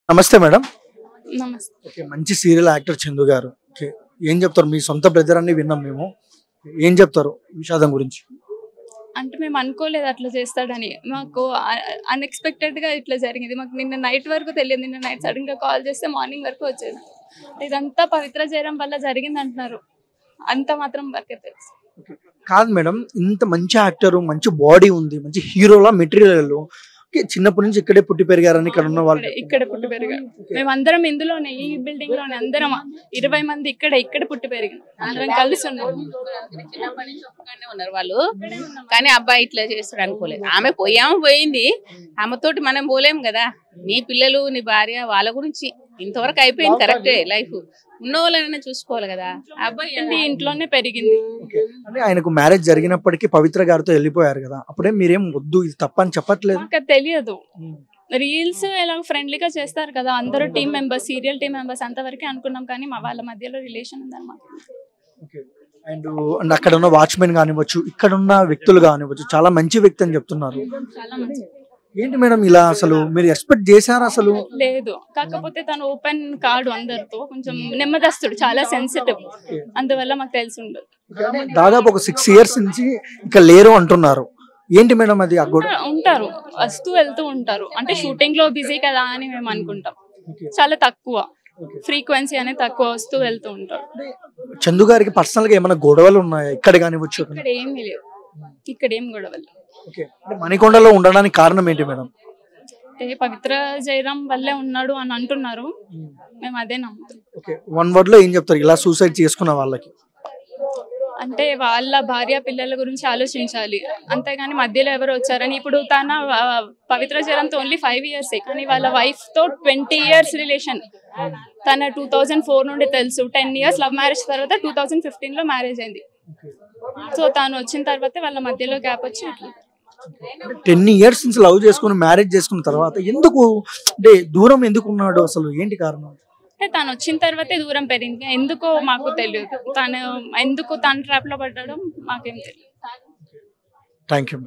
నమస్తే మేడం. నమస్తే. ఓకే. మంచి సీరియల్ యాక్టర్ చందు గారు. ఓకే. ఏం చెప్తారు? మీ సొంత బ్రదర్ అని విన్నాం మేము. ఏం చెప్తారు విషాదం గురించి? అంటే మేము అనుకోలేదు అట్లా చేస్తాడని. మాకు అన్ఎక్స్‌పెక్టెడ్‌గా ఇట్లా జరిగింది. మాకు నిన్న నైట్ వరకు తెలియదు. నిన్న నైట్ సడన్‌గా కాల్ చేస్తే మార్నింగ్ వరకు వచ్చేది. ఇదంతా పవిత్ర జయరాం వల్ల జరిగిందంటున్నారు. అంత మాత్రం వరకే తెలుసు. ఓకే. కాదు మేడం, ఇంత మంచి యాక్టర్, మంచి బాడీ ఉంది, మంచి హీరోలా మెటీరియల్. ఓకే. చిన్నప్పటి నుంచి ఇక్కడే పుట్టి పెరిగారని ఇక్కడ ఉన్న వాళ్ళు ఇక్కడే పుట్టి పెరిగాడు. మేమందరం ఇందులోనే ఈ బిల్డింగ్ లోనే అందరం 20 మంది ఇక్కడ పుట్టి పెరిగాం. అందరం కలిసి ఉన్నాం. చిన్నప్పటి నుంచి ఒక్కగానే ఉన్నారు వాళ్ళు. కానీ అబ్బాయి ఇట్లా చేస్తాడు అనుకోలేదు. ఆమె పోయింది. ఆమెతోటి మనం పోలేం కదా. నీ పిల్లలు, నీ భార్య, వాళ్ళ గురించి ఇంతవరకు అయిపోయింది. కరెక్టే లైఫ్. ఉన్న వాళ్ళైనా చూసుకోవాలి కదా. అబ్బాయి ఇంట్లోనే పెరిగింది. అంటే ఆయనకు మ్యారేజ్ జరిగినప్పటికీ పవిత్ర గారితో వెళ్ళిపోయారు కదా, అప్పుడే మీరేం వద్దు ఇది తప్పని చెప్పట్లేదు? మాకు అది తెలియదు. రీల్స్ ఎలా ఫ్రెండ్లీగా చేస్తారు కదా, అందరూ team members, serial team members అంతవరకే అనుకున్నాం. కానీ మా వాళ్ళ మధ్యలో రిలేషన్ ఉందన్నమాట. అండ్ అక్కడ ఉన్న వాచ్మెన్ కానివ్వచ్చు, ఇక్కడ ఉన్న వ్యక్తులు కానివ్వచ్చు, చాలా మంచి వ్యక్తి అని చెప్తున్నారు. చాలా మంచి. ఏంటి మేడం ఇలా అసలు మీరు ఎక్స్పెక్ట్ చేశారా అసలు? లేదు, కాకపోతే తను ఓపెన్ కాడు అందరితో, కొంచెం నెమ్మదస్తుడు, చాలా సెన్సిటివ్. అందువల్ల మాకు తెలిసి ఉండదు. దాదాపు ఒక 6 years నుంచి ఇక్కడ లేరు అంటున్నారు. ఏంటి మేడం అది? ఉంటారు, వస్తూ వెళ్తూ ఉంటారు. అంటే షూటింగ్ లో బిజీ కదా అని మేము అనుకుంటాం. చాలా తక్కువ ఫ్రీక్వెన్సీ అనేది, తక్కువ వస్తూ వెళ్తూ ఉంటారు. చందు గారికి పర్సనల్ గా ఏమైనా గొడవలు ఉన్నాయా ఇక్కడ కానివ్వచ్చు? ఇక్కడ ఏమీ లేవు. ఇక్కడ ఏం గొడవలు. మణికొండలో ఉండడానికి కారణం ఏంటి మేడం? అంటే పవిత్ర జయరాం వల్లే ఉన్నాడు అని అంటున్నారు. మేము అదే నమ్ముతాం. వన్ వర్డ్ లో ఏం చెప్తారు ఇలా సూసైడ్ చేసుకున్న వాళ్ళకి? అంటే వాళ్ళ భార్య పిల్లల గురించి ఆలోచించాలి, అంతేగాని మధ్యలో ఎవరు వచ్చారని. ఇప్పుడు తన పవిత్ర జయరాంతో ఓన్లీ 5 years, కానీ వాళ్ళ వైఫ్ తో 20 years రిలేషన్. తన 2004 నుండి తెలుసు. 10 years లవ్ మ్యారేజ్ తర్వాత 2015 లో మ్యారేజ్ అయింది. సో తను వచ్చిన తర్వాతే వాళ్ళ మధ్యలో గ్యాప్ వచ్చి 10 years నుంచి లవ్ చేసుకుని మ్యారేజ్ చేసుకున్న తర్వాత ఎందుకు అంటే దూరం ఎందుకు ఉన్నాడు అసలు? ఏంటి కారణం? అంటే తను వచ్చిన తర్వాతే దూరం పెరిగింది. ఎందుకో మాకు తెలియదు. తను ఎందుకు తన ట్రాప్ లో పడ్డాడో మాకేం తెలియదు. Thank you.